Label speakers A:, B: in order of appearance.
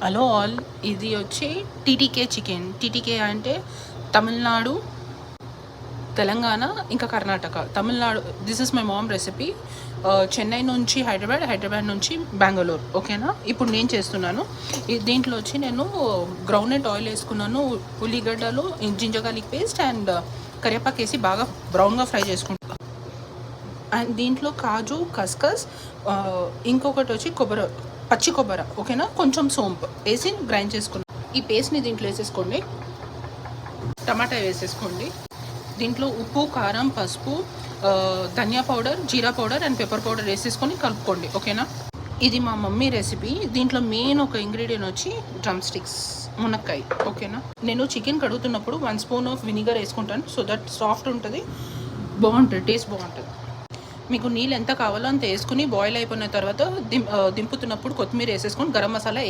A: Hello all, ఇది వచ్చి TTK chicken. TTK అంటే తమిళనాడు, తెలంగాణ, ఇంకా Karnataka. Tamil Nadu this is my mom recipe. Chennai నుంచి హైదరాబాద్, హైదరాబాద్ నుంచి బెంగళూరు. ఓకేనా? ఇప్పుడు నేను చేస్తున్నాను. దీంట్లో వచ్చి నేను గ్రౌండ్నట్ ఆయిల్ వేసుకున్నాను, ఉల్లిగడ్డలు, జింజర్ గార్లిక్ పేస్ట్ అండ్ కరివేపాకు వేసి బాగా బ్రౌన్గా ఫ్రై చేసుకుంటాను. అండ్ దీంట్లో కాజు, కస్కస్, ఇంకొకటి వచ్చి పచ్చి కొబ్బరి, ఓకేనా, కొంచెం సోంపు వేసి గ్రైండ్ చేసుకున్నాం. ఈ పేస్ట్ని దీంట్లో వేసేసుకోండి. టమాటా వేసేసుకోండి. దీంట్లో ఉప్పు, కారం, పసుపు, dhania powder, jeera powder and pepper powder వేసేసుకొని కలుపుకోండి. ఓకేనా? ఇది మా మమ్మీ రెసిపీ. దీంట్లో మెయిన్ ఒక ఇంగ్రీడియంట్ వచ్చి డ్రమ్ స్టిక్స్, మునక్కాయ. ఓకేనా? నేను చికెన్ కడుగుతున్నప్పుడు 1 స్పూన్ ఆఫ్ వినిగర్ వేసుకుంటాను. సో దట్ సాఫ్ట్ ఉంటుంది, బాగుంటుంది, టేస్ట్ బాగుంటుంది. మీకు నీళ్ళు ఎంత కావాలో అంత వేసుకుని బాయిల్ అయిపోయిన తర్వాత దింపుతున్నప్పుడు కొత్తిమీర వేసేసుకొని గరం మసాలా